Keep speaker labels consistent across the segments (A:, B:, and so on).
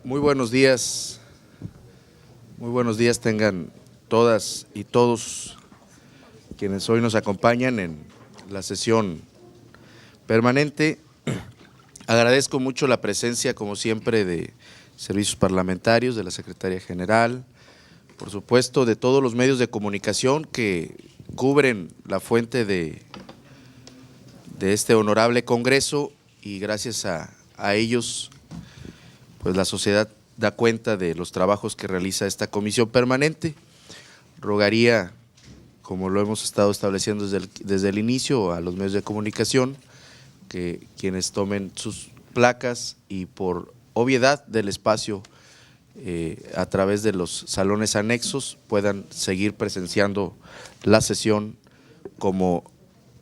A: Muy buenos días tengan todas y todos quienes hoy nos acompañan en la sesión permanente. Agradezco mucho la presencia, como siempre, de servicios parlamentarios, de la Secretaría General, por supuesto, de todos los medios de comunicación que cubren la fuente de este honorable Congreso, y gracias a ellos, pues la sociedad da cuenta de los trabajos que realiza esta comisión permanente. Rogaría, como lo hemos estado estableciendo desde el inicio, a los medios de comunicación que quienes tomen sus placas y por obviedad del espacio a través de los salones anexos puedan seguir presenciando la sesión como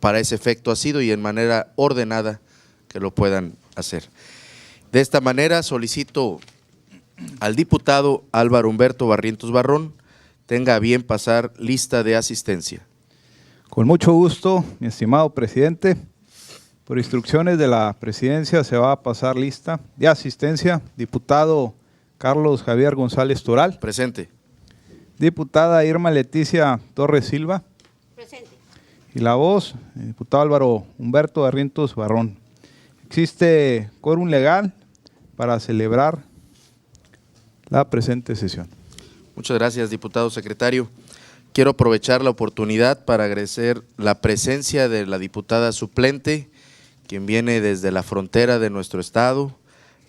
A: para ese efecto ha sido y en manera ordenada que lo puedan hacer. De esta manera solicito al diputado Álvaro Humberto Barrientos Barrón tenga a bien pasar lista de asistencia.
B: Con mucho gusto, mi estimado presidente. Por instrucciones de la presidencia se va a pasar lista de asistencia. Diputado Carlos Javier González Toral.
A: Presente.
B: Diputada Irma Leticia Torres Silva.
C: Presente.
B: Y la voz, el diputado Álvaro Humberto Barrientos Barrón. Existe quórum legal para celebrar la presente sesión.
A: Muchas gracias, diputado secretario. Quiero aprovechar la oportunidad para agradecer la presencia de la diputada suplente, quien viene desde la frontera de nuestro estado,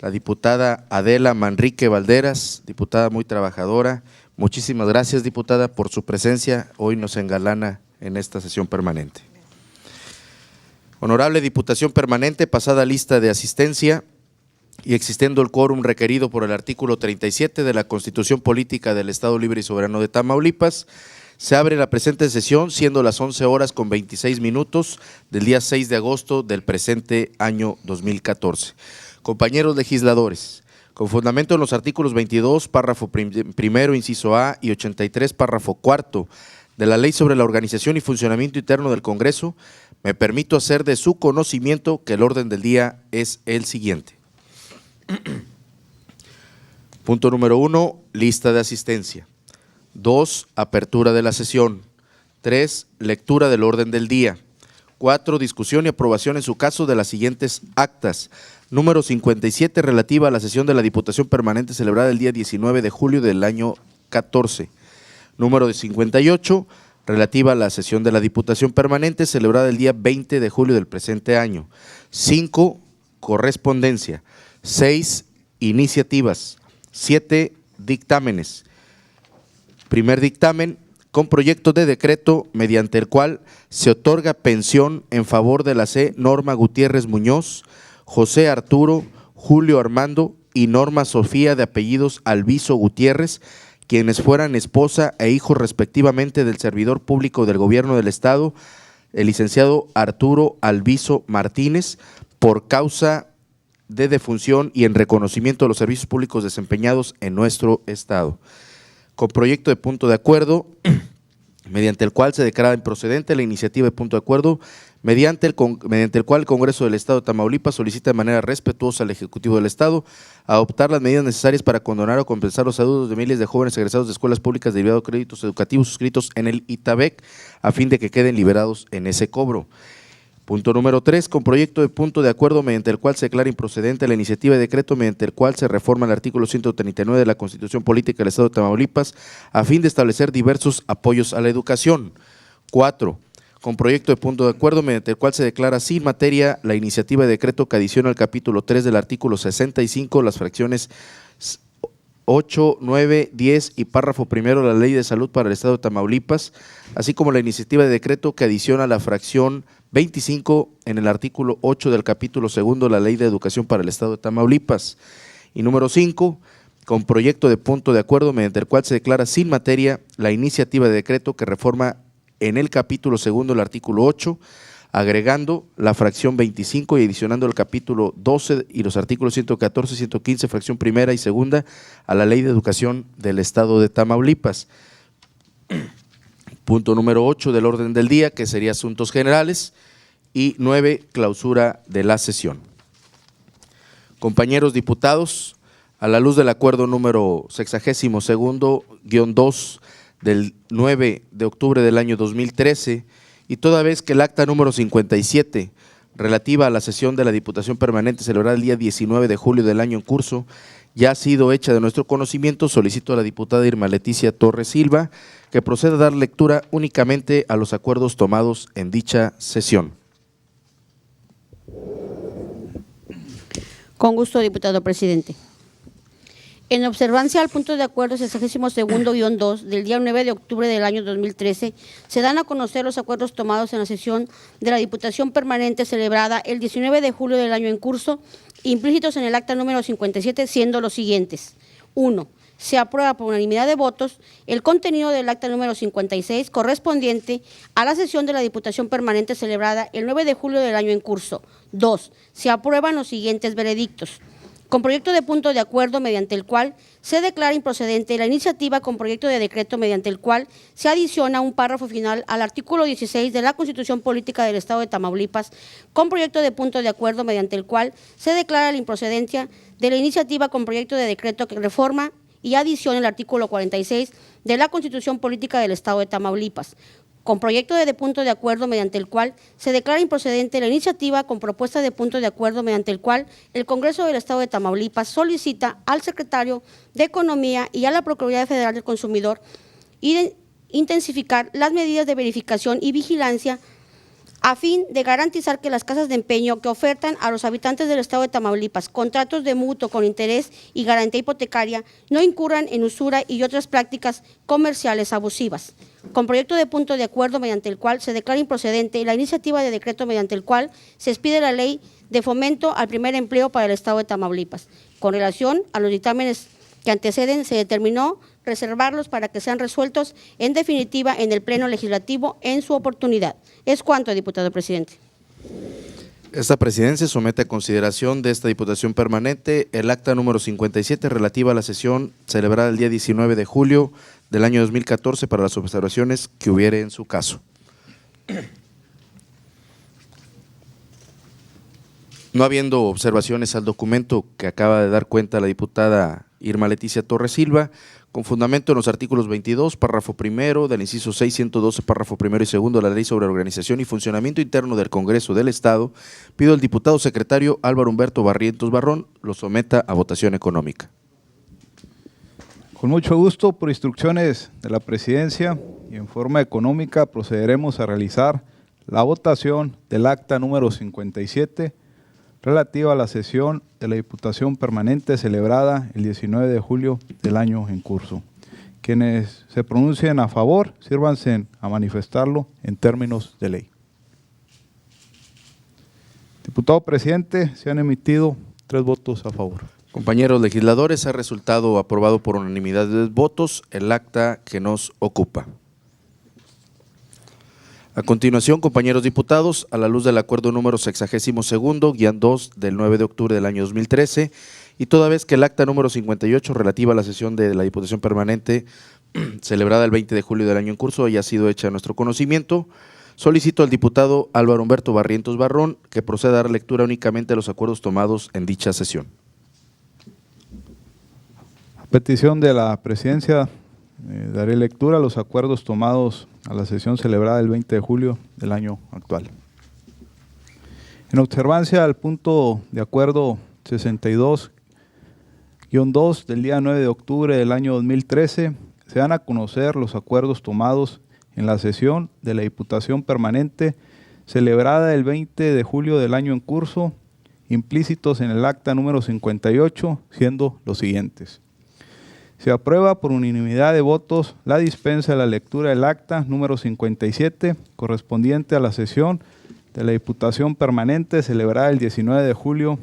A: la diputada Adela Manrique Valderas, diputada muy trabajadora. Muchísimas gracias, diputada, por su presencia. Hoy nos engalana en esta sesión permanente. Honorable Diputación Permanente, pasada lista de asistencia y existiendo el quórum requerido por el artículo 37 de la Constitución Política del Estado Libre y Soberano de Tamaulipas, se abre la presente sesión siendo las 11:26 del día 6 de agosto del presente año 2014. Compañeros legisladores, con fundamento en los artículos 22, párrafo primero, inciso A y 83, párrafo cuarto de la Ley sobre la Organización y Funcionamiento Interno del Congreso, me permito hacer de su conocimiento que el orden del día es el siguiente. Punto número 1, lista de asistencia. 2, apertura de la sesión. 3, lectura del orden del día. 4, discusión y aprobación en su caso de las siguientes actas. Número 57, relativa a la sesión de la Diputación Permanente celebrada el día 19 de julio del año 14. Número 58, relativa a la sesión de la Diputación Permanente celebrada el día 20 de julio del presente año. 5, correspondencia. 6, iniciativas. 7, dictámenes. Primer dictamen, con proyecto de decreto mediante el cual se otorga pensión en favor de la C. Norma Gutiérrez Muñoz, José Arturo, Julio Armando y Norma Sofía de apellidos Alviso Gutiérrez, quienes fueran esposa e hijos respectivamente del servidor público del Gobierno del Estado, el licenciado Arturo Alviso Martínez, por causa de defunción y en reconocimiento de los servicios públicos desempeñados en nuestro Estado. Con proyecto de punto de acuerdo, mediante el cual se declara improcedente la iniciativa de punto de acuerdo, mediante el cual el Congreso del Estado de Tamaulipas solicita de manera respetuosa al Ejecutivo del Estado adoptar las medidas necesarias para condonar o compensar los adeudos de miles de jóvenes egresados de escuelas públicas derivado de créditos educativos suscritos en el ITABEC, a fin de que queden liberados en ese cobro. Punto número 3, con proyecto de punto de acuerdo mediante el cual se declara improcedente la iniciativa de decreto mediante el cual se reforma el artículo 139 de la Constitución Política del Estado de Tamaulipas a fin de establecer diversos apoyos a la educación. 4, con proyecto de punto de acuerdo mediante el cual se declara sin materia la iniciativa de decreto que adiciona al capítulo 3 del artículo 65, las fracciones 8, 9, 10 y párrafo primero de la Ley de Salud para el Estado de Tamaulipas, así como la iniciativa de decreto que adiciona la fracción 25 en el artículo 8 del capítulo segundo de la Ley de Educación para el Estado de Tamaulipas. Y número 5, con proyecto de punto de acuerdo mediante el cual se declara sin materia la iniciativa de decreto que reforma en el capítulo segundo del artículo 8, agregando la fracción 25 y adicionando el capítulo 12 y los artículos 114 y 115, fracción primera y segunda, a la Ley de Educación del Estado de Tamaulipas. Punto número 8 del orden del día, que sería asuntos generales, y 9, clausura de la sesión. Compañeros diputados, A la luz del acuerdo número 62-2 del 9 de octubre del año 2013, y toda vez que el acta número 57, relativa a la sesión de la Diputación Permanente celebrada el día 19 de julio del año en curso, ya ha sido hecha de nuestro conocimiento, solicito a la diputada Irma Leticia Torres Silva que proceda a dar lectura únicamente a los acuerdos tomados en dicha sesión.
C: Con gusto, diputado presidente. En observancia al punto de acuerdo 62-2 del día 9 de octubre del año 2013, se dan a conocer los acuerdos tomados en la sesión de la Diputación Permanente celebrada el 19 de julio del año en curso, implícitos en el acta número 57, siendo los siguientes. 1. Se aprueba por unanimidad de votos el contenido del acta número 56 correspondiente a la sesión de la Diputación Permanente celebrada el 9 de julio del año en curso. 2. Se aprueban los siguientes veredictos. Con proyecto de punto de acuerdo mediante el cual se declara improcedente la iniciativa con proyecto de decreto mediante el cual se adiciona un párrafo final al artículo 16 de la Constitución Política del Estado de Tamaulipas, con proyecto de punto de acuerdo mediante el cual se declara la improcedencia de la iniciativa con proyecto de decreto que reforma y adiciona el artículo 46 de la Constitución Política del Estado de Tamaulipas, con proyecto de punto de acuerdo mediante el cual se declara improcedente la iniciativa con propuesta de punto de acuerdo mediante el cual el Congreso del Estado de Tamaulipas solicita al Secretario de Economía y a la Procuraduría Federal del Consumidor intensificar las medidas de verificación y vigilancia a fin de garantizar que las casas de empeño que ofertan a los habitantes del Estado de Tamaulipas contratos de mutuo con interés y garantía hipotecaria no incurran en usura y otras prácticas comerciales abusivas. Con proyecto de punto de acuerdo mediante el cual se declara improcedente la iniciativa de decreto mediante el cual se expide la ley de fomento al primer empleo para el Estado de Tamaulipas. Con relación a los dictámenes que anteceden, se determinó reservarlos para que sean resueltos en definitiva en el Pleno Legislativo en su oportunidad. Es cuanto, diputado presidente.
A: Esta presidencia somete a consideración de esta Diputación Permanente el acta número 57 relativa a la sesión celebrada el día 19 de julio del año 2014 para las observaciones que hubiere en su caso. No habiendo observaciones al documento que acaba de dar cuenta la diputada Irma Leticia Torres Silva, con fundamento en los artículos 22, párrafo primero, del inciso 6, 112, párrafo primero y segundo de la Ley sobre la Organización y Funcionamiento Interno del Congreso del Estado, pido al diputado secretario Álvaro Humberto Barrientos Barrón lo someta a votación económica.
B: Con mucho gusto, por instrucciones de la presidencia y en forma económica, procederemos a realizar la votación del acta número 57 relativa a la sesión de la Diputación Permanente celebrada el 19 de julio del año en curso. Quienes se pronuncien a favor, sírvanse a manifestarlo en términos de ley. Diputado presidente, se han emitido 3 votos a favor.
A: Compañeros legisladores, ha resultado aprobado por unanimidad de votos el acta que nos ocupa. A continuación, compañeros diputados, a la luz del acuerdo número 62-2 del 9 de octubre del año 2013, y toda vez que el acta número 58 relativa a la sesión de la Diputación Permanente celebrada el 20 de julio del año en curso haya sido hecha a nuestro conocimiento, solicito al diputado Álvaro Humberto Barrientos Barrón que proceda a dar lectura únicamente a los acuerdos tomados en dicha sesión.
B: A petición de la presidencia, daré lectura a los acuerdos tomados a la sesión celebrada el 20 de julio del año actual. En observancia al punto de acuerdo 62-2 del día 9 de octubre del año 2013, se dan a conocer los acuerdos tomados en la sesión de la Diputación Permanente celebrada el 20 de julio del año en curso, implícitos en el acta número 58, siendo los siguientes. Se aprueba por unanimidad de votos la dispensa de la lectura del acta número 57, correspondiente a la sesión de la Diputación Permanente celebrada el 19 de julio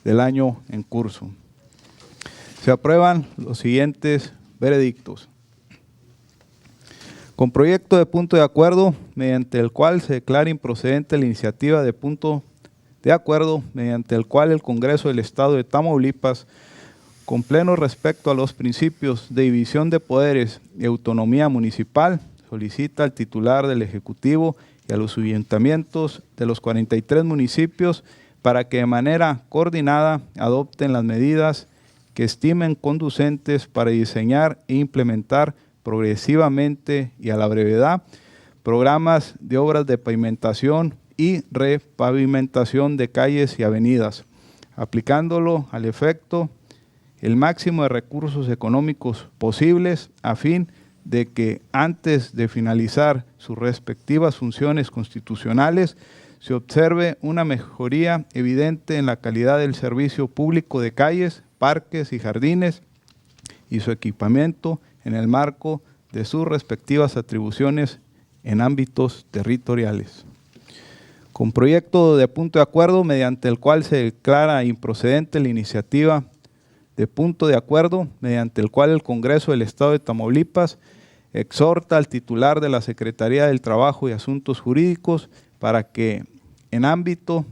B: del año en curso. Se aprueban los siguientes veredictos. Con proyecto de punto de acuerdo, mediante el cual se declara improcedente la iniciativa de punto de acuerdo, mediante el cual el Congreso del Estado de Tamaulipas, con pleno respecto a los principios de división de poderes y autonomía municipal, solicita al titular del Ejecutivo y a los ayuntamientos de los 43 municipios para que de manera coordinada adopten las medidas que estimen conducentes para diseñar e implementar progresivamente y a la brevedad programas de obras de pavimentación y repavimentación de calles y avenidas, aplicándolo al efecto el máximo de recursos económicos posibles a fin de que antes de finalizar sus respectivas funciones constitucionales se observe una mejoría evidente en la calidad del servicio público de calles, parques y jardines y su equipamiento en el marco de sus respectivas atribuciones en ámbitos territoriales. Con proyecto de punto de acuerdo mediante el cual se declara improcedente la iniciativa de punto de acuerdo mediante el cual el Congreso del Estado de Tamaulipas exhorta al titular de la Secretaría del Trabajo y Asuntos Jurídicos para que en ámbito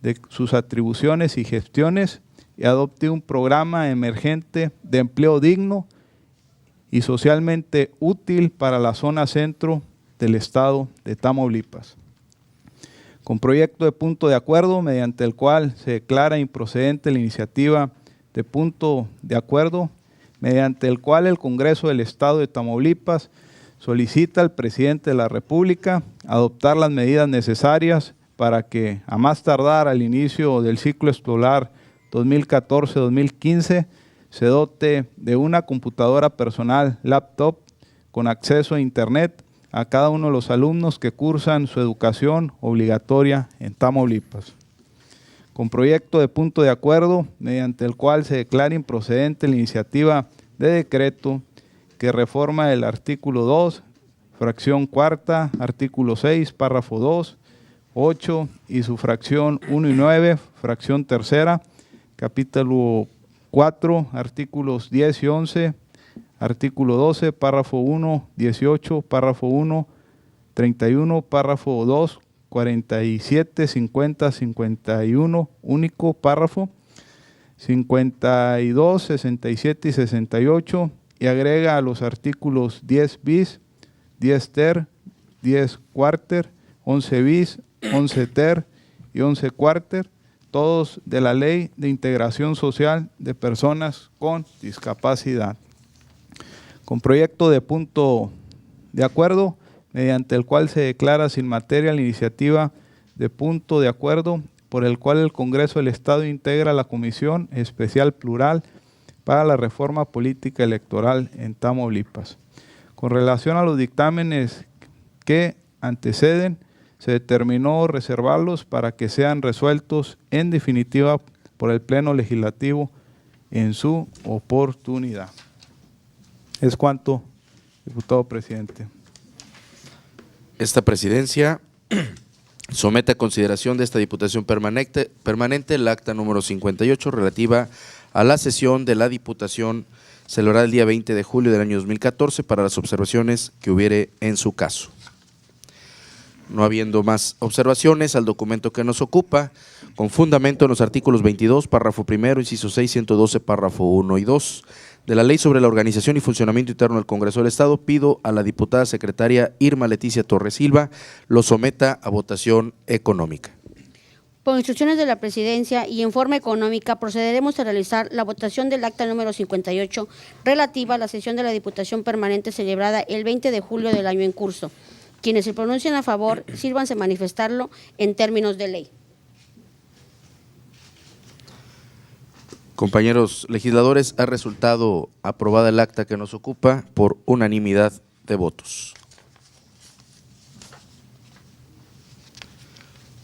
B: de sus atribuciones y gestiones adopte un programa emergente de empleo digno y socialmente útil para la zona centro del Estado de Tamaulipas. Con proyecto de punto de acuerdo mediante el cual se declara improcedente la iniciativa de punto de acuerdo mediante el cual el Congreso del Estado de Tamaulipas solicita al presidente de la República adoptar las medidas necesarias para que, a más tardar al inicio del ciclo escolar 2014-2015, se dote de una computadora personal laptop con acceso a Internet a cada uno de los alumnos que cursan su educación obligatoria en Tamaulipas. Con proyecto de punto de acuerdo mediante el cual se declara improcedente la iniciativa de decreto que reforma el artículo 2, fracción cuarta, artículo 6, párrafo 2, 8 y su fracción 1 y 9, fracción tercera, capítulo 4, artículos 10 y 11, artículo 12, párrafo 1, 18, párrafo 1, 31, párrafo 2, 47, 50, 51, único párrafo, 52, 67 y 68, y agrega a los artículos 10 bis, 10 ter, 10 cuarter, 11 bis, 11 ter y 11 cuarter, todos de la Ley de Integración Social de Personas con Discapacidad. Con proyecto de punto de acuerdo mediante el cual se declara sin materia la iniciativa de punto de acuerdo por el cual el Congreso del Estado integra la Comisión Especial Plural para la Reforma Política Electoral en Tamaulipas. Con relación a los dictámenes que anteceden, se determinó reservarlos para que sean resueltos en definitiva por el Pleno Legislativo en su oportunidad. Es cuanto, diputado presidente.
A: Esta presidencia somete a consideración de esta Diputación permanente el acta número 58 relativa a la sesión de la Diputación celebrada el día 20 de julio del año 2014 para las observaciones que hubiere en su caso. No habiendo más observaciones al documento que nos ocupa, con fundamento en los artículos 22, párrafo primero, inciso 6, 112, párrafo 1 y 2 de la Ley sobre la Organización y Funcionamiento Interno del Congreso del Estado, pido a la diputada secretaria Irma Leticia Torres Silva lo someta a votación económica.
C: Por instrucciones de la Presidencia y en forma económica, procederemos a realizar la votación del acta número 58 relativa a la sesión de la Diputación Permanente celebrada el 20 de julio del año en curso. Quienes se pronuncien a favor, sírvanse manifestarlo en términos de ley.
A: Compañeros legisladores, ha resultado aprobada el acta que nos ocupa por unanimidad de votos.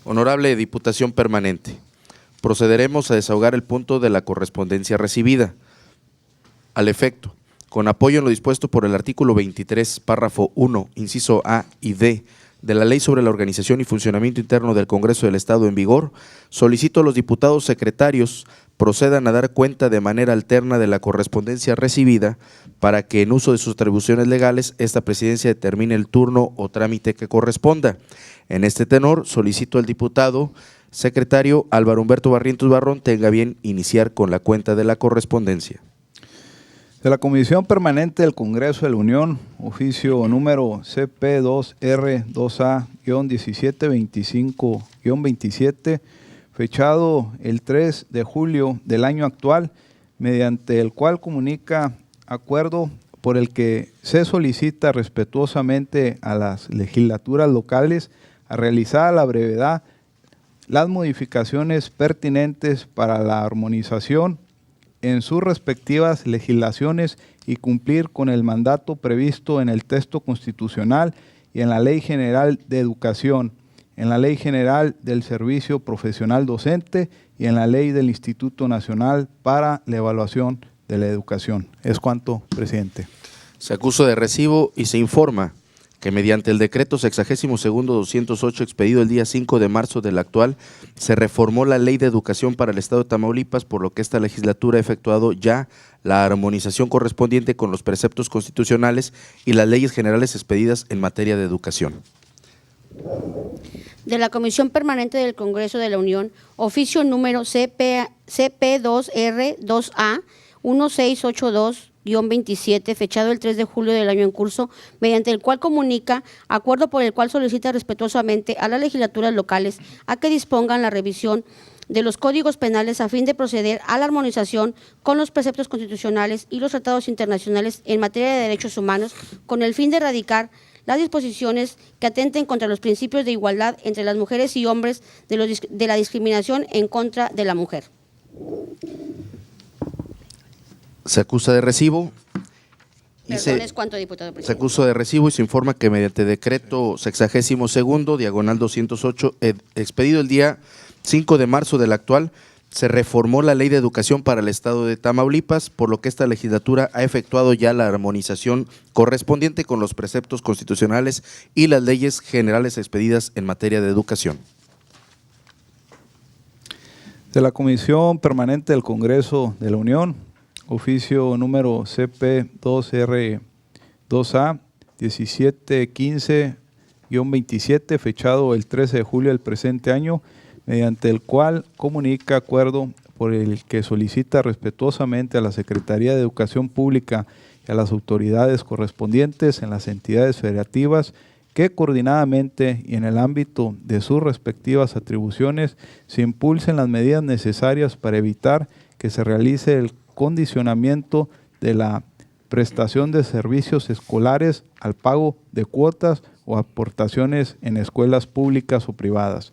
A: Honorable Diputación Permanente, procederemos a desahogar el punto de la correspondencia recibida. Al efecto, con apoyo en lo dispuesto por el artículo 23, párrafo 1, inciso A y D, de la Ley sobre la Organización y Funcionamiento Interno del Congreso del Estado en vigor, solicito a los diputados secretarios procedan a dar cuenta de manera alterna de la correspondencia recibida para que en uso de sus atribuciones legales esta presidencia determine el turno o trámite que corresponda. En este tenor, solicito al diputado secretario Álvaro Humberto Barrientos Barrón tenga bien iniciar con la cuenta de la correspondencia.
B: De la Comisión Permanente del Congreso de la Unión, oficio número CP2R2A-1725-27, fechado el 3 de julio del año actual, mediante el cual comunica acuerdo por el que se solicita respetuosamente a las legislaturas locales a realizar a la brevedad las modificaciones pertinentes para la armonización en sus respectivas legislaciones y cumplir con el mandato previsto en el texto constitucional y en la Ley General de Educación, en la Ley General del Servicio Profesional Docente y en la Ley del Instituto Nacional para la Evaluación de la Educación. Es cuanto, presidente.
A: Se acusa de recibo y se informa que mediante el decreto 62-208 expedido el día 5 de marzo del actual, se reformó la Ley de Educación para el Estado de Tamaulipas, por lo que esta legislatura ha efectuado ya la armonización correspondiente con los preceptos constitucionales y las leyes generales expedidas en materia de educación.
C: De la Comisión Permanente del Congreso de la Unión, oficio número CP2R2A 1682-27, fechado el 3 de julio del año en curso, mediante el cual comunica acuerdo por el cual solicita respetuosamente a las legislaturas locales a que dispongan la revisión de los códigos penales a fin de proceder a la armonización con los preceptos constitucionales y los tratados internacionales en materia de derechos humanos, con el fin de erradicar las disposiciones que atenten contra los principios de igualdad entre las mujeres y hombres, de la discriminación en contra de la mujer.
A: Se acusa de recibo.
C: ¿Es cuánto, diputado presidente?
A: Se acusa de recibo y se informa que mediante decreto 62/208, expedido el día 5 de marzo del actual, se reformó la Ley de Educación para el Estado de Tamaulipas, por lo que esta legislatura ha efectuado ya la armonización correspondiente con los preceptos constitucionales y las leyes generales expedidas en materia de educación.
B: De la Comisión Permanente del Congreso de la Unión, oficio número CP2R2A 1715-27, fechado el 13 de julio del presente año, mediante el cual comunica acuerdo por el que solicita respetuosamente a la Secretaría de Educación Pública y a las autoridades correspondientes en las entidades federativas que coordinadamente y en el ámbito de sus respectivas atribuciones se impulsen las medidas necesarias para evitar que se realice el condicionamiento de la prestación de servicios escolares al pago de cuotas o aportaciones en escuelas públicas o privadas,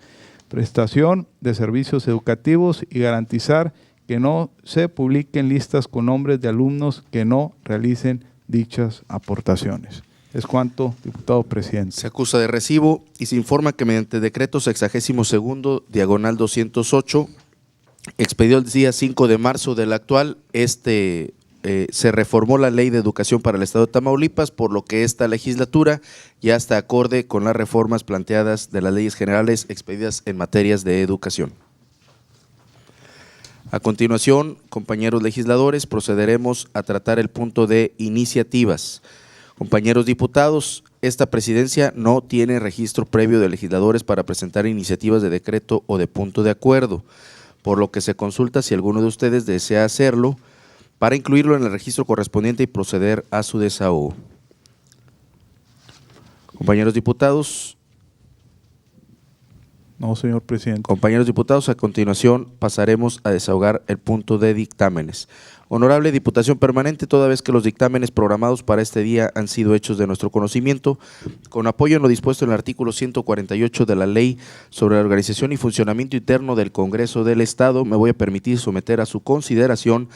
B: prestación de servicios educativos y garantizar que no se publiquen listas con nombres de alumnos que no realicen dichas aportaciones. Es cuanto, diputado presidente.
A: Se acusa de recibo y se informa que mediante decreto 62/208, expedido el día 5 de marzo del actual, se reformó la Ley de Educación para el Estado de Tamaulipas, por lo que esta legislatura ya está acorde con las reformas planteadas de las leyes generales expedidas en materias de educación. A continuación, compañeros legisladores, procederemos a tratar el punto de iniciativas. Compañeros diputados, esta presidencia no tiene registro previo de legisladores para presentar iniciativas de decreto o de punto de acuerdo, por lo que se consulta si alguno de ustedes desea hacerlo para incluirlo en el registro correspondiente y proceder a su desahogo. Compañeros diputados.
B: No, señor presidente.
A: Compañeros diputados, a continuación pasaremos a desahogar el punto de dictámenes. Honorable Diputación Permanente, toda vez que los dictámenes programados para este día han sido hechos de nuestro conocimiento, con apoyo en lo dispuesto en el artículo 148 de la Ley sobre la Organización y Funcionamiento Interno del Congreso del Estado, me voy a permitir someter a su consideración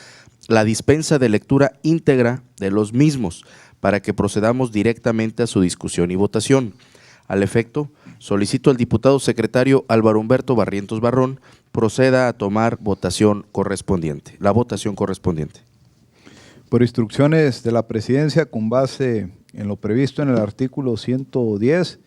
A: la dispensa de lectura íntegra de los mismos para que procedamos directamente a su discusión y votación. Al efecto, solicito al diputado secretario Álvaro Humberto Barrientos Barrón proceda a tomar la votación correspondiente.
B: Por instrucciones de la presidencia, con base en lo previsto en el artículo 110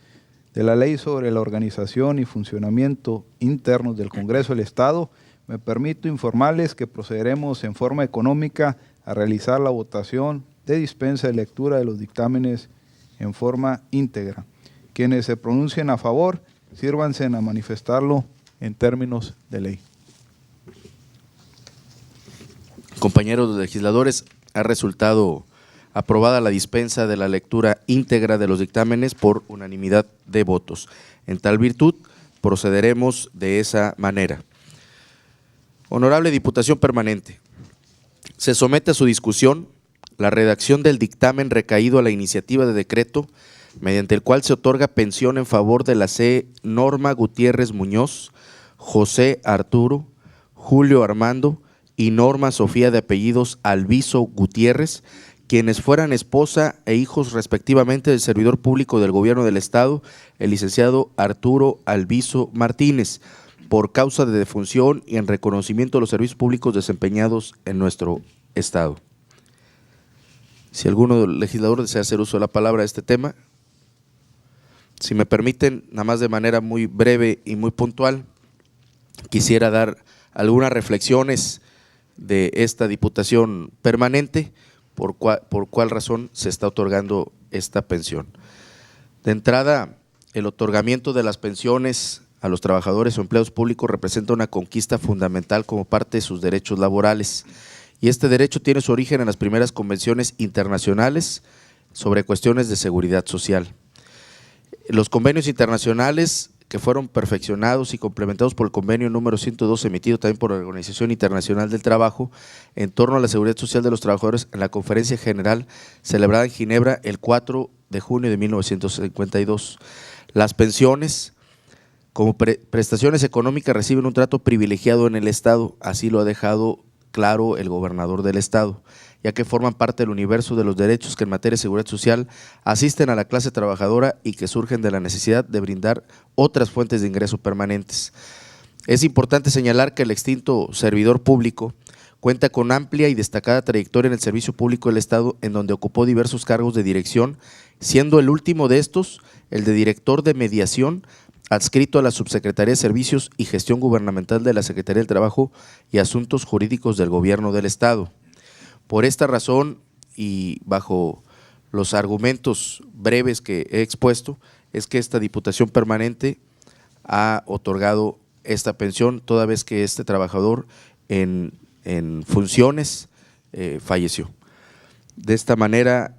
B: de la Ley sobre la Organización y Funcionamiento Internos del Congreso del Estado, me permito informarles que procederemos en forma económica a realizar la votación de dispensa de lectura de los dictámenes en forma íntegra. Quienes se pronuncien a favor, sírvanse a manifestarlo en términos de ley.
A: Compañeros legisladores, ha resultado aprobada la dispensa de la lectura íntegra de los dictámenes por unanimidad de votos. En tal virtud, procederemos de esa manera. Honorable Diputación Permanente, Se somete a su discusión la redacción del dictamen recaído a la iniciativa de decreto mediante el cual se otorga pensión en favor de la C. Norma Gutiérrez Muñoz, José Arturo, Julio Armando y Norma Sofía de apellidos Alviso Gutiérrez, quienes fueran esposa e hijos respectivamente del servidor público del Gobierno del Estado, el licenciado Arturo Alviso Martínez, por causa de defunción y en reconocimiento de los servicios públicos desempeñados en nuestro Estado. Si alguno legislador desea hacer uso de la palabra de este tema, si me permiten, nada más de manera muy breve y muy puntual, quisiera dar algunas reflexiones de esta Diputación Permanente, por cuál razón se está otorgando esta pensión. De entrada, el otorgamiento de las pensiones a los trabajadores o empleados públicos representa una conquista fundamental como parte de sus derechos laborales, y este derecho tiene su origen en las primeras convenciones internacionales sobre cuestiones de seguridad social. Los convenios internacionales que fueron perfeccionados y complementados por el convenio número 102 emitido también por la Organización Internacional del Trabajo en torno a la seguridad social de los trabajadores en la Conferencia General celebrada en Ginebra el 4 de junio de 1952. Las pensiones como prestaciones económicas reciben un trato privilegiado en el Estado, así lo ha dejado claro el gobernador del Estado, ya que forman parte del universo de los derechos que en materia de seguridad social asisten a la clase trabajadora y que surgen de la necesidad de brindar otras fuentes de ingreso permanentes. Es importante señalar que el extinto servidor público cuenta con amplia y destacada trayectoria en el servicio público del Estado, en donde ocupó diversos cargos de dirección, siendo el último de estos el de director de mediación adscrito a la Subsecretaría de Servicios y Gestión Gubernamental de la Secretaría del Trabajo y Asuntos Jurídicos del Gobierno del Estado. Por esta razón y bajo los argumentos breves que he expuesto, es que esta Diputación Permanente ha otorgado esta pensión toda vez que este trabajador en funciones falleció. De esta manera,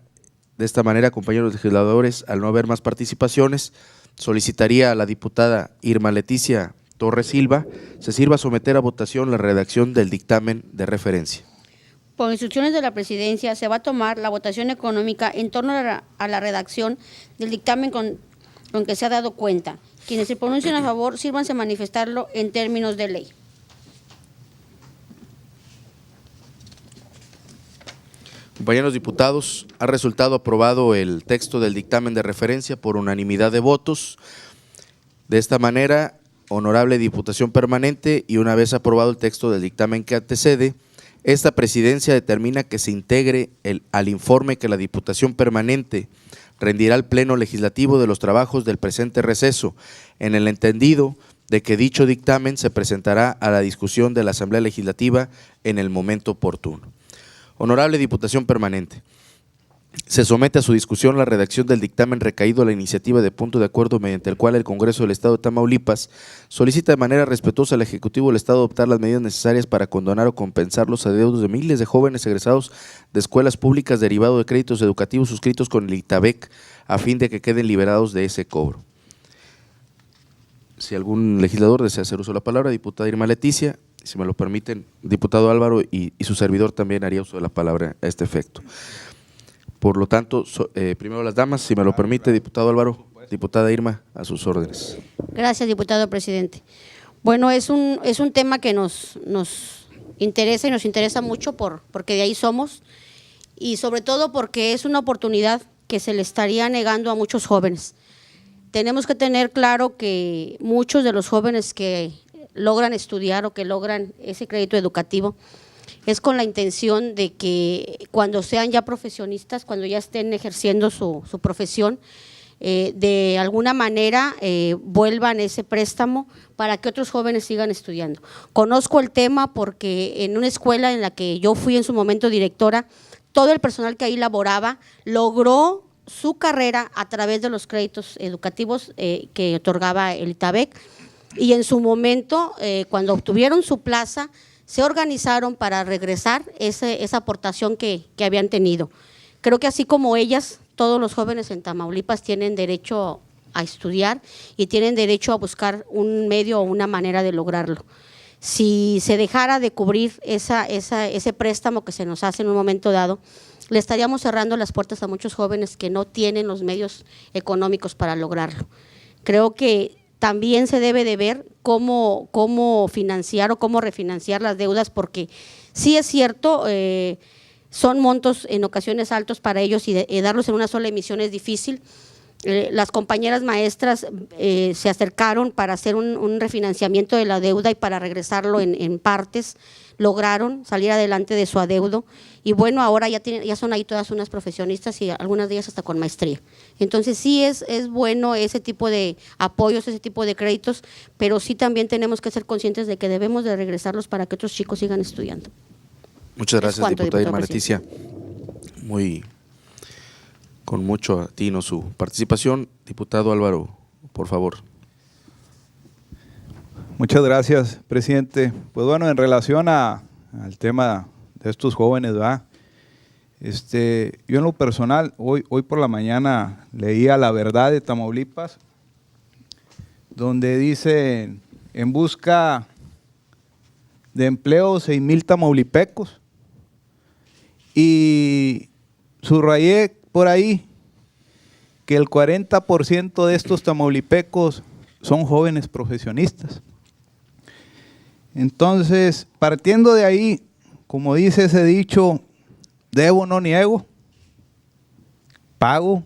A: compañeros legisladores, al no haber más participaciones, solicitaría a la diputada Irma Leticia Torres Silva se sirva a someter a votación la redacción del dictamen de referencia.
C: Por instrucciones de la Presidencia, se va a tomar la votación económica en torno a la redacción del dictamen con que se ha dado cuenta. Quienes se pronuncien a favor, sírvanse a manifestarlo en términos de ley.
A: Compañeros diputados, ha resultado aprobado el texto del dictamen de referencia por unanimidad de votos. De esta manera, honorable Diputación Permanente, y una vez aprobado el texto del dictamen que antecede, esta Presidencia determina que se integre al informe que la Diputación Permanente rendirá al Pleno Legislativo de los trabajos del presente receso, en el entendido de que dicho dictamen se presentará a la discusión de la Asamblea Legislativa en el momento oportuno. Honorable Diputación Permanente, se somete a su discusión la redacción del dictamen recaído a la iniciativa de punto de acuerdo mediante el cual el Congreso del Estado de Tamaulipas solicita de manera respetuosa al Ejecutivo del Estado adoptar las medidas necesarias para condonar o compensar los adeudos de miles de jóvenes egresados de escuelas públicas derivado de créditos educativos suscritos con el ITABEC a fin de que queden liberados de ese cobro. Si algún legislador desea hacer uso de la palabra, diputada Irma Leticia, si me lo permiten, diputado Álvaro y su servidor también haría uso de la palabra a este efecto. Por lo tanto, primero las damas, si me lo permite, diputado Álvaro, diputada Irma, a sus órdenes.
C: Gracias, diputado presidente. Bueno, es un tema que nos interesa y nos interesa mucho porque de ahí somos y sobre todo porque es una oportunidad que se le estaría negando a muchos jóvenes. Tenemos que tener claro que muchos de los jóvenes que logran estudiar o que logran ese crédito educativo es con la intención de que cuando sean ya profesionistas, cuando ya estén ejerciendo su profesión, de alguna manera vuelvan ese préstamo para que otros jóvenes sigan estudiando. Conozco el tema porque en una escuela en la que yo fui en su momento directora, todo el personal que ahí laboraba logró su carrera a través de los créditos educativos que otorgaba el ITABEC, y en su momento, cuando obtuvieron su plaza, se organizaron para regresar esa aportación que habían tenido. Creo que así como ellas, todos los jóvenes en Tamaulipas tienen derecho a estudiar y tienen derecho a buscar un medio o una manera de lograrlo. si se dejara de cubrir ese préstamo que se nos hace en un momento dado, le estaríamos cerrando las puertas a muchos jóvenes que no tienen los medios económicos para lograrlo. Creo que también se debe de ver cómo financiar o cómo refinanciar las deudas, porque sí es cierto, son montos en ocasiones altos para ellos y darlos en una sola emisión es difícil. Las compañeras maestras se acercaron para hacer un refinanciamiento de la deuda y para regresarlo en partes, lograron salir adelante de su adeudo y bueno, ahora ya son ahí todas unas profesionistas y algunas de ellas hasta con maestría. Entonces sí es bueno ese tipo de apoyos, ese tipo de créditos, pero sí también tenemos que ser conscientes de que debemos de regresarlos para que otros chicos sigan estudiando.
A: Muchas gracias, diputada Irma Leticia. Con mucho atino su participación. Diputado Álvaro, por favor.
B: Muchas gracias, presidente. Pues bueno, en relación al tema de estos jóvenes, ¿verdad? Yo en lo personal, hoy por la mañana leía La Verdad de Tamaulipas, donde dice, en busca de empleo 6,000 tamaulipecos, y subrayé por ahí que el 40% de estos tamaulipecos son jóvenes profesionistas. Entonces, partiendo de ahí, como dice ese dicho, debo no niego, pago,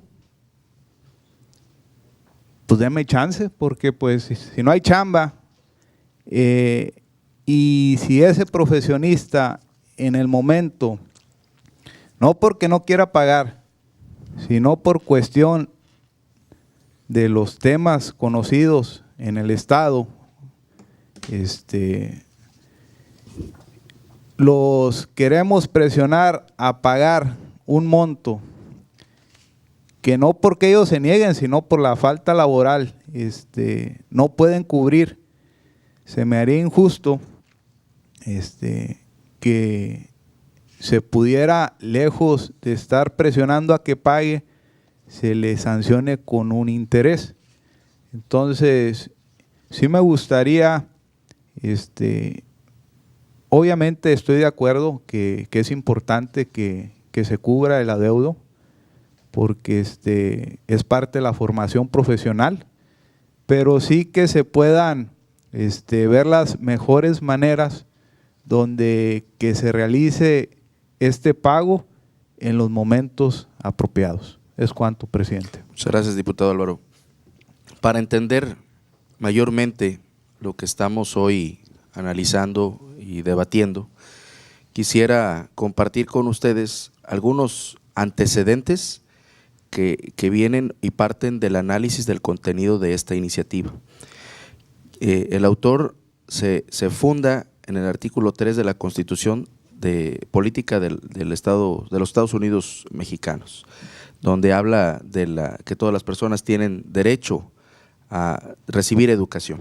B: pues déme chance, porque pues si no hay chamba, y si ese profesionista en el momento, no porque no quiera pagar, sino por cuestión de los temas conocidos en el Estado, los queremos presionar a pagar un monto que no porque ellos se nieguen, sino por la falta laboral, no pueden cubrir. Se me haría injusto que se pudiera, lejos de estar presionando a que pague, se le sancione con un interés. Entonces, sí me gustaría, obviamente estoy de acuerdo que es importante que se cubra el adeudo, porque es parte de la formación profesional, pero sí que se puedan ver las mejores maneras donde que se realice este pago en los momentos apropiados. Es cuanto, presidente.
A: Muchas gracias, diputado Álvaro. Para entender mayormente lo que estamos hoy analizando y debatiendo, quisiera compartir con ustedes algunos antecedentes que vienen y parten del análisis del contenido de esta iniciativa. El autor se funda en el artículo 3 de la Constitución de Política de los Estados Unidos Mexicanos, donde habla de que todas las personas tienen derecho a recibir educación.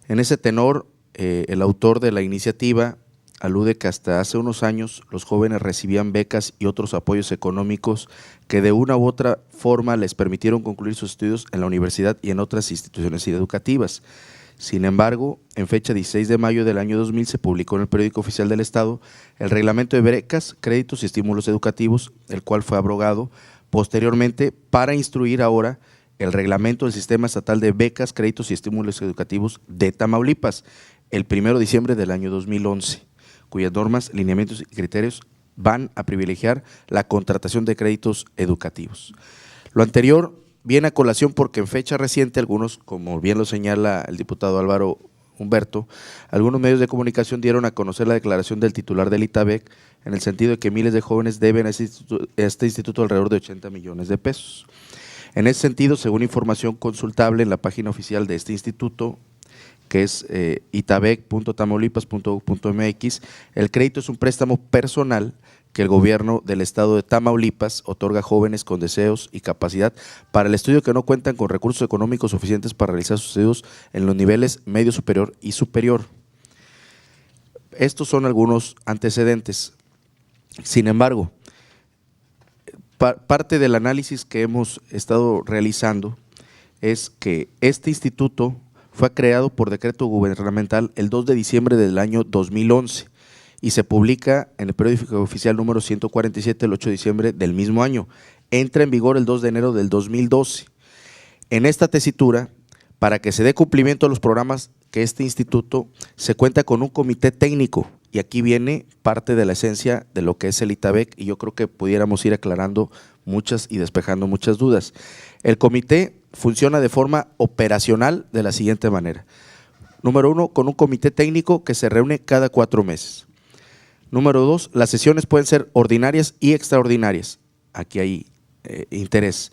A: En ese tenor, el autor de la iniciativa alude que hasta hace unos años los jóvenes recibían becas y otros apoyos económicos que de una u otra forma les permitieron concluir sus estudios en la universidad y en otras instituciones educativas. Sin embargo, en fecha 16 de mayo del año 2000 se publicó en el Periódico Oficial del Estado el Reglamento de Becas, Créditos y Estímulos Educativos, el cual fue abrogado posteriormente para instruir ahora el Reglamento del Sistema Estatal de Becas, Créditos y Estímulos Educativos de Tamaulipas, el 1 de diciembre del año 2011, cuyas normas, lineamientos y criterios van a privilegiar la contratación de créditos educativos. Lo anterior viene a colación porque en fecha reciente algunos, como bien lo señala el diputado Álvaro Humberto, algunos medios de comunicación dieron a conocer la declaración del titular del ITABEC en el sentido de que miles de jóvenes deben a este instituto alrededor de 80 millones de pesos. En ese sentido, según información consultable en la página oficial de este instituto, que es itabec.tamaulipas.gov.mx, el crédito es un préstamo personal que el gobierno del estado de Tamaulipas otorga a jóvenes con deseos y capacidad para el estudio que no cuentan con recursos económicos suficientes para realizar sus estudios en los niveles medio superior y superior. Estos son algunos antecedentes. Sin embargo, parte del análisis que hemos estado realizando es que este instituto fue creado por decreto gubernamental el 2 de diciembre del año 2011 y se publica en el periódico oficial número 147 el 8 de diciembre del mismo año. Entra en vigor el 2 de enero del 2012. En esta tesitura, para que se dé cumplimiento a los programas que este instituto, se cuenta con un comité técnico, y aquí viene parte de la esencia de lo que es el ITABEC, y yo creo que pudiéramos ir aclarando muchas y despejando muchas dudas. El comité funciona de forma operacional de la siguiente manera. Número 1, con un comité técnico que se reúne cada 4 meses. Número 2, las sesiones pueden ser ordinarias y extraordinarias. Aquí hay interés.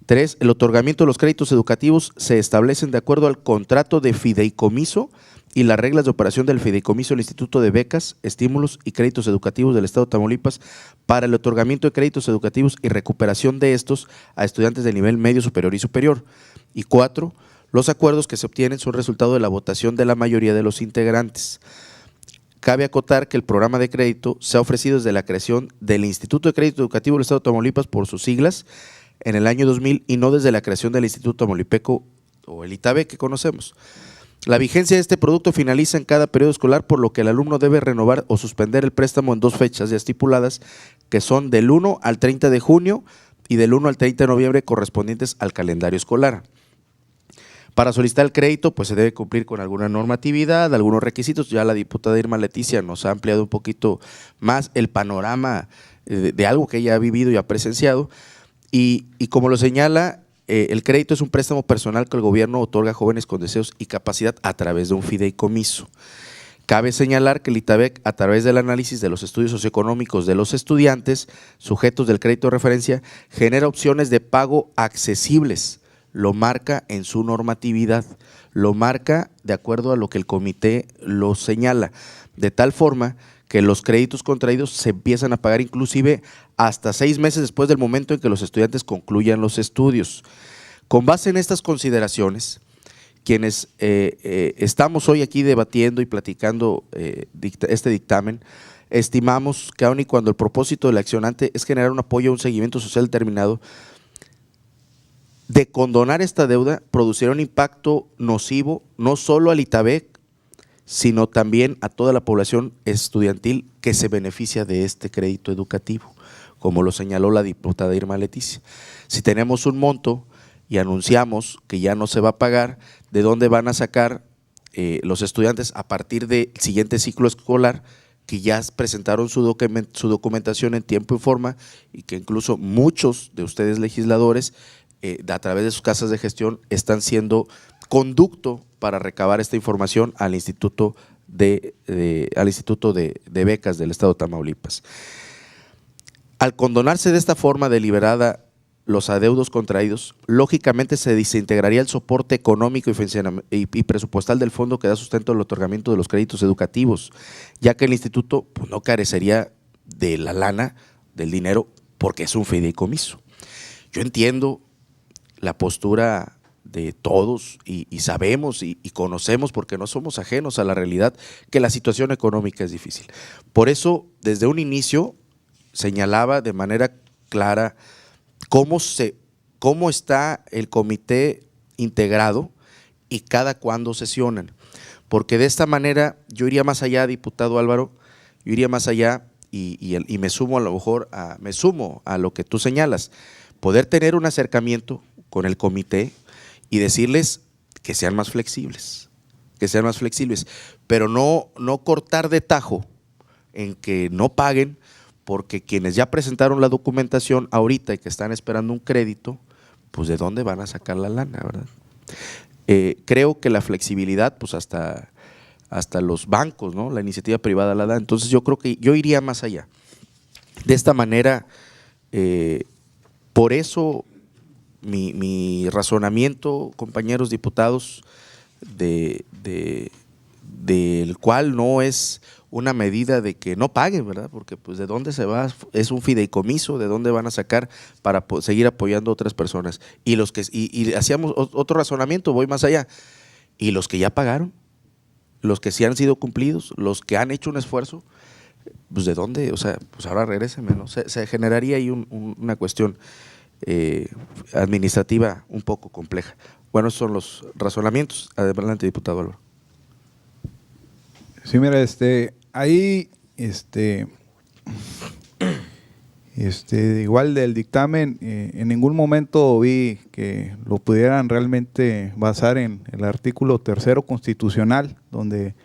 A: 3, el otorgamiento de los créditos educativos se establecen de acuerdo al contrato de fideicomiso y las reglas de operación del fideicomiso del Instituto de Becas, Estímulos y Créditos Educativos del Estado de Tamaulipas para el otorgamiento de créditos educativos y recuperación de estos a estudiantes de nivel medio, superior y superior. Y 4, los acuerdos que se obtienen son resultado de la votación de la mayoría de los integrantes. Cabe acotar que el programa de crédito se ha ofrecido desde la creación del Instituto de Crédito Educativo del Estado de Tamaulipas por sus siglas en el año 2000 y no desde la creación del Instituto Tamaulipeco o el ITABEC que conocemos. La vigencia de este producto finaliza en cada periodo escolar, por lo que el alumno debe renovar o suspender el préstamo en 2 fechas ya estipuladas, que son del 1 al 30 de junio y del 1 al 30 de noviembre correspondientes al calendario escolar. Para solicitar el crédito, pues se debe cumplir con alguna normatividad, algunos requisitos. Ya la diputada Irma Leticia nos ha ampliado un poquito más el panorama de algo que ella ha vivido y ha presenciado. Y como lo señala, el crédito es un préstamo personal que el gobierno otorga a jóvenes con deseos y capacidad a través de un fideicomiso. Cabe señalar que el ITABEC, a través del análisis de los estudios socioeconómicos de los estudiantes sujetos del crédito de referencia, genera opciones de pago accesibles. Lo marca en su normatividad, lo marca de acuerdo a lo que el comité lo señala, de tal forma que los créditos contraídos se empiezan a pagar inclusive hasta 6 meses después del momento en que los estudiantes concluyan los estudios. Con base en estas consideraciones, quienes estamos hoy aquí debatiendo y platicando este dictamen, estimamos que aun y cuando el propósito del accionante es generar un apoyo a un seguimiento social determinado, de condonar esta deuda producirá un impacto nocivo no solo al ITABEC, sino también a toda la población estudiantil que se beneficia de este crédito educativo, como lo señaló la diputada Irma Leticia. Si tenemos un monto y anunciamos que ya no se va a pagar, ¿de dónde van a sacar los estudiantes a partir del siguiente ciclo escolar que ya presentaron su documentación en tiempo y forma y que incluso muchos de ustedes legisladores a través de sus casas de gestión están siendo conducto para recabar esta información al Instituto de Becas del Estado de Tamaulipas? Al condonarse de esta forma deliberada los adeudos contraídos, lógicamente se desintegraría el soporte económico y presupuestal del fondo que da sustento al otorgamiento de los créditos educativos, ya que el instituto pues, no carecería de la lana, del dinero, porque es un fideicomiso. Yo entiendo la postura de todos y sabemos y conocemos, porque no somos ajenos a la realidad, que la situación económica es difícil. Por eso, desde un inicio, señalaba de manera clara cómo está el comité integrado y cada cuándo sesionan. Porque de esta manera, yo iría más allá, diputado Álvaro, yo iría más allá y me sumo a lo mejor a lo que tú señalas, poder tener un acercamiento con el comité y decirles que sean más flexibles, pero no cortar de tajo en que no paguen, porque quienes ya presentaron la documentación ahorita y que están esperando un crédito, pues ¿de dónde van a sacar la lana, verdad? Creo que la flexibilidad, pues hasta los bancos, ¿no? La iniciativa privada la da. Entonces yo creo que yo iría más allá. De esta manera, por eso mi razonamiento, compañeros diputados, del cual no es una medida de que no paguen, ¿verdad? Porque pues de dónde se va, es un fideicomiso, de dónde van a sacar para seguir apoyando a otras personas. Y hacíamos otro razonamiento, voy más allá. Y los que ya pagaron, los que sí han sido cumplidos, los que han hecho un esfuerzo, pues de dónde, o sea, pues ahora regrésenme, ¿no? Se generaría ahí una cuestión administrativa un poco compleja. Bueno, esos son los razonamientos. Adelante, diputado Álvaro.
B: Sí, mira, ahí, igual del dictamen, en ningún momento vi que lo pudieran realmente basar en el artículo 3º constitucional, donde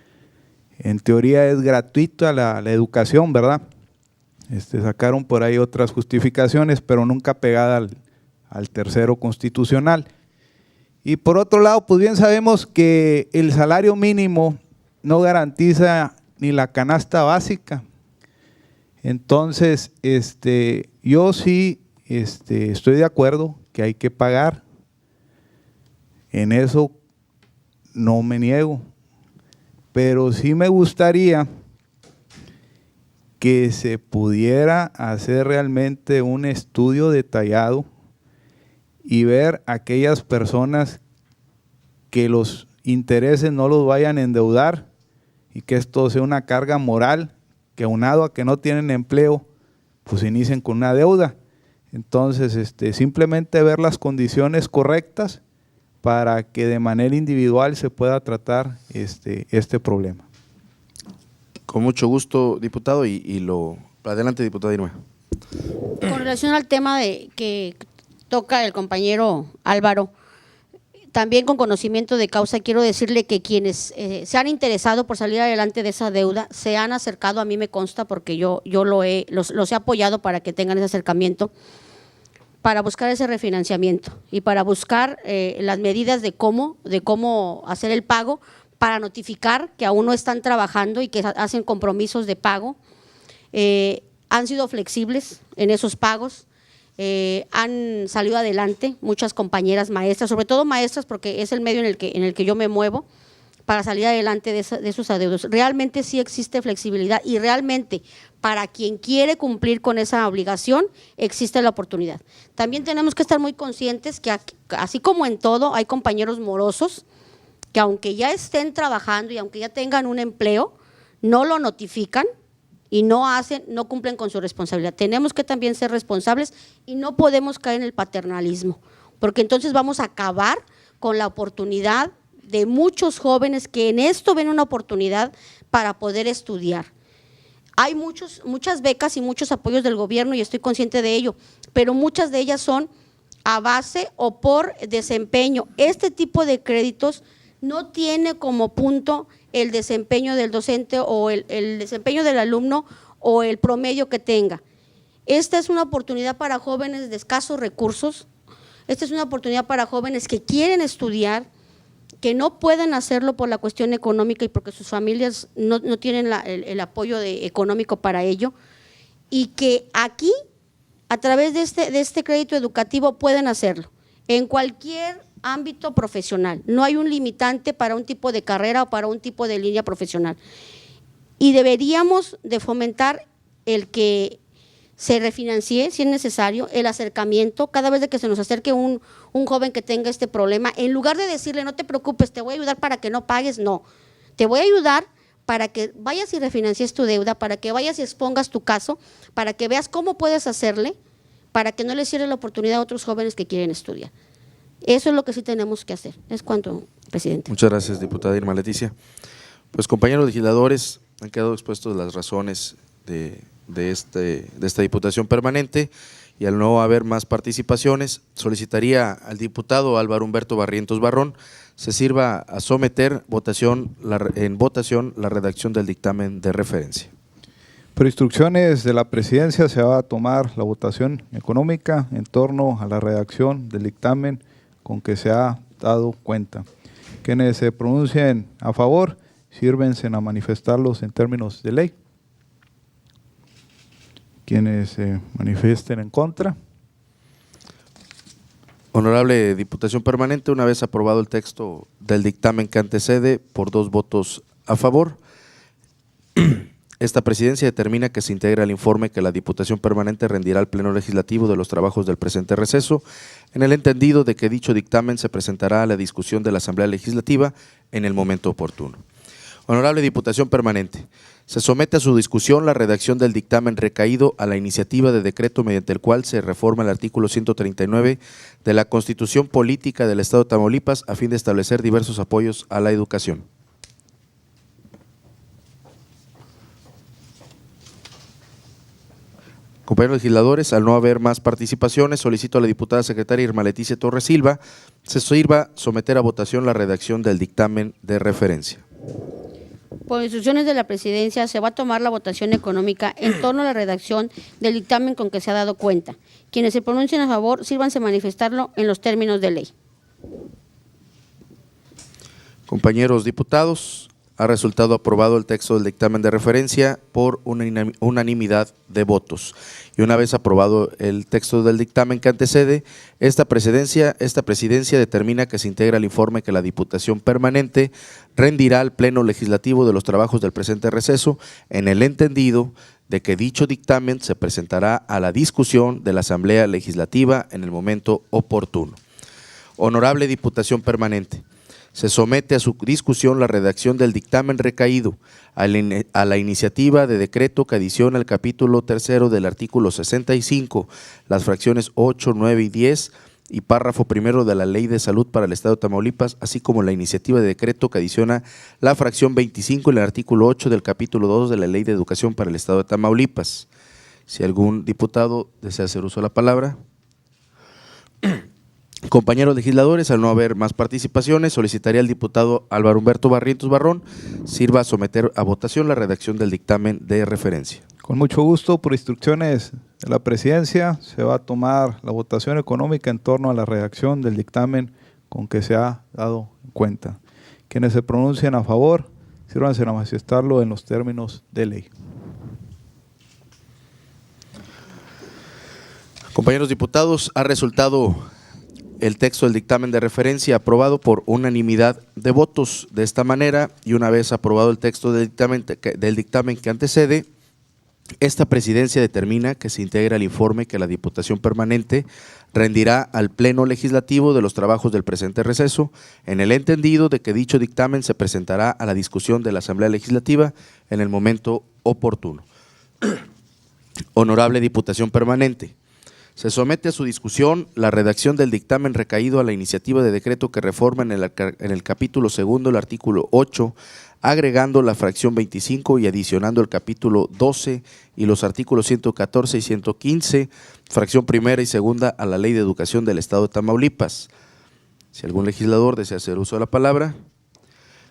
B: en teoría es gratuita la educación, ¿verdad? Sacaron por ahí otras justificaciones, pero nunca pegada al 3º constitucional. Y por otro lado, pues bien sabemos que el salario mínimo no garantiza ni la canasta básica. Entonces, yo sí estoy de acuerdo que hay que pagar. En eso no me niego. Pero sí me gustaría que se pudiera hacer realmente un estudio detallado y ver aquellas personas que los intereses no los vayan a endeudar y que esto sea una carga moral, que aunado a que no tienen empleo, pues inicien con una deuda. Entonces, simplemente ver las condiciones correctas para que de manera individual se pueda tratar este problema.
A: Con mucho gusto, diputado, adelante, diputada Irma.
C: Con relación al tema que toca el compañero Álvaro, también con conocimiento de causa, quiero decirle que quienes se han interesado por salir adelante de esa deuda, se han acercado, a mí me consta, porque yo los he apoyado para que tengan ese acercamiento, para buscar ese refinanciamiento y para buscar las medidas de cómo hacer el pago, para notificar que aún no están trabajando y que hacen compromisos de pago. Han sido flexibles en esos pagos. Han salido adelante muchas compañeras maestras, sobre todo maestras, porque es el medio en el que yo me muevo, para salir adelante de esos adeudos. Realmente sí existe flexibilidad y realmente para quien quiere cumplir con esa obligación existe la oportunidad. También tenemos que estar muy conscientes que así como en todo hay compañeros morosos que aunque ya estén trabajando y aunque ya tengan un empleo, no lo notifican y no cumplen con su responsabilidad. Tenemos que también ser responsables y no podemos caer en el paternalismo, porque entonces vamos a acabar con la oportunidad de muchos jóvenes que en esto ven una oportunidad para poder estudiar. Hay muchas becas y muchos apoyos del gobierno y estoy consciente de ello, pero muchas de ellas son a base o por desempeño. Este tipo de créditos no tiene como punto el desempeño del docente o el desempeño del alumno o el promedio que tenga. Esta es una oportunidad para jóvenes de escasos recursos, esta es una oportunidad para jóvenes que quieren estudiar, que no pueden hacerlo por la cuestión económica y porque sus familias no tienen el apoyo económico para ello, y que aquí, a través de este crédito educativo, pueden hacerlo en cualquier ámbito profesional. No hay un limitante para un tipo de carrera o para un tipo de línea profesional. Y deberíamos de fomentar el que se refinancie, si es necesario, el acercamiento, cada vez de que se nos acerque un joven que tenga este problema, en lugar de decirle, no te preocupes, te voy a ayudar para que no pagues, no, te voy a ayudar para que vayas y refinancies tu deuda, para que vayas y expongas tu caso, para que veas cómo puedes hacerle, para que no le cierres la oportunidad a otros jóvenes que quieren estudiar. Eso es lo que sí tenemos que hacer. Es cuanto, presidente.
A: Muchas gracias, diputada Irma Leticia. Pues, compañeros legisladores, han quedado expuestas las razones de esta diputación permanente, y al no haber más participaciones, solicitaría al diputado Álvaro Humberto Barrientos Barrón se sirva a someter en votación la redacción del dictamen de referencia.
B: Por instrucciones de la presidencia se va a tomar la votación económica en torno a la redacción del dictamen con que se ha dado cuenta. Quienes se pronuncien a favor, sírvense a manifestarlos en términos de ley. Quienes se manifiesten en contra.
A: Honorable Diputación Permanente, una vez aprobado el texto del dictamen que antecede, por 2 votos a favor, esta presidencia determina que se integra el informe que la Diputación Permanente rendirá al Pleno Legislativo de los trabajos del presente receso, en el entendido de que dicho dictamen se presentará a la discusión de la Asamblea Legislativa en el momento oportuno. Honorable Diputación Permanente, se somete a su discusión la redacción del dictamen recaído a la iniciativa de decreto mediante el cual se reforma el artículo 139 de la Constitución Política del Estado de Tamaulipas a fin de establecer diversos apoyos a la educación. Compañeros legisladores, al no haber más participaciones, solicito a la diputada secretaria Irma Leticia Torres Silva se sirva someter a votación la redacción del dictamen de referencia.
C: Por instrucciones de la Presidencia, se va a tomar la votación económica en torno a la redacción del dictamen con que se ha dado cuenta. Quienes se pronuncien a favor, sírvanse manifestarlo en los términos de ley.
A: Compañeros diputados, ha resultado aprobado el texto del dictamen de referencia por unanimidad de votos. Y una vez aprobado el texto del dictamen que antecede, esta presidencia determina que se integra el informe que la Diputación Permanente rendirá al Pleno Legislativo de los trabajos del presente receso, en el entendido de que dicho dictamen se presentará a la discusión de la Asamblea Legislativa en el momento oportuno. Honorable Diputación Permanente, se somete a su discusión la redacción del dictamen recaído a la iniciativa de decreto que adiciona el capítulo 3 del artículo 65, las fracciones 8, 9 y 10 y párrafo primero de la Ley de Salud para el Estado de Tamaulipas, así como la iniciativa de decreto que adiciona la fracción 25 en el artículo 8 del capítulo 2 de la Ley de Educación para el Estado de Tamaulipas. Si algún diputado desea hacer uso de la palabra. Compañeros legisladores, al no haber más participaciones, solicitaría al diputado Álvaro Humberto Barrientos Barrón sirva a someter a votación la redacción del dictamen de referencia.
B: Con mucho gusto, por instrucciones de la Presidencia, se va a tomar la votación económica en torno a la redacción del dictamen con que se ha dado cuenta. Quienes se pronuncien a favor, sírvanse a manifestarlo en los términos de ley.
A: Compañeros diputados, ha resultado el texto del dictamen de referencia aprobado por unanimidad de votos. De esta manera, y una vez aprobado el texto del dictamen que antecede, esta presidencia determina que se integra el informe que la Diputación Permanente rendirá al Pleno Legislativo de los trabajos del presente receso, en el entendido de que dicho dictamen se presentará a la discusión de la Asamblea Legislativa en el momento oportuno. Honorable Diputación Permanente, se somete a su discusión la redacción del dictamen recaído a la iniciativa de decreto que reforma en el capítulo 2 el artículo 8, agregando la fracción 25 y adicionando el capítulo 12 y los artículos 114 y 115, fracción primera y segunda a la Ley de Educación del Estado de Tamaulipas. Si algún legislador desea hacer uso de la palabra.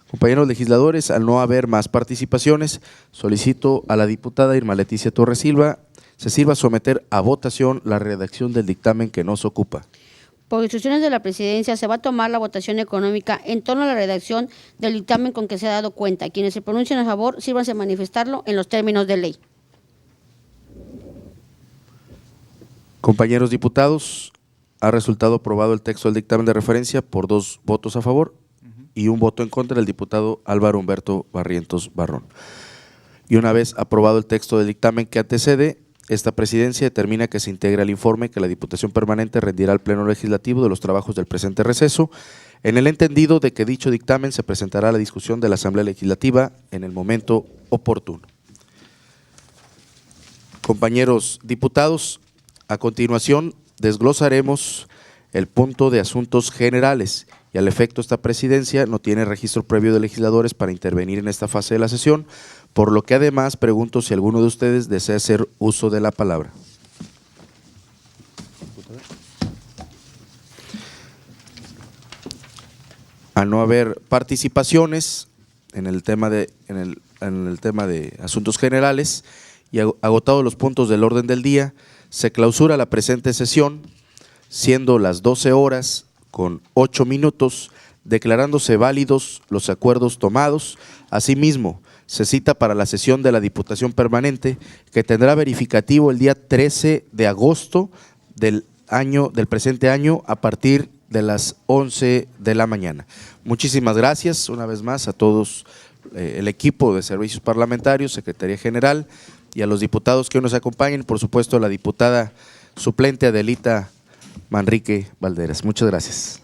A: Compañeros legisladores, al no haber más participaciones, solicito a la diputada Irma Leticia Torres Silva se sirva a someter a votación la redacción del dictamen que nos ocupa.
C: Por instrucciones de la Presidencia, se va a tomar la votación económica en torno a la redacción del dictamen con que se ha dado cuenta. Quienes se pronuncien a favor, sírvanse a manifestarlo en los términos de ley.
A: Compañeros diputados, ha resultado aprobado el texto del dictamen de referencia por 2 votos a favor y 1 voto en contra del diputado Álvaro Humberto Barrientos Barrón. Y una vez aprobado el texto del dictamen que antecede, esta presidencia determina que se integra el informe que la Diputación Permanente rendirá al Pleno Legislativo de los trabajos del presente receso, en el entendido de que dicho dictamen se presentará a la discusión de la Asamblea Legislativa en el momento oportuno. Compañeros diputados, a continuación desglosaremos el punto de asuntos generales y al efecto esta presidencia no tiene registro previo de legisladores para intervenir en esta fase de la sesión, por lo que además pregunto si alguno de ustedes desea hacer uso de la palabra. Al no haber participaciones en el tema de asuntos generales y agotados los puntos del orden del día, se clausura la presente sesión, siendo las 12 horas con 8 minutos, declarándose válidos los acuerdos tomados. Asimismo, se cita para la sesión de la Diputación Permanente, que tendrá verificativo el día 13 de agosto del presente año a partir de las 11 de la mañana. Muchísimas gracias una vez más a todos el equipo de servicios parlamentarios, Secretaría General y a los diputados que hoy nos acompañen, por supuesto a la diputada suplente Adelita Manrique Valderas. Muchas gracias.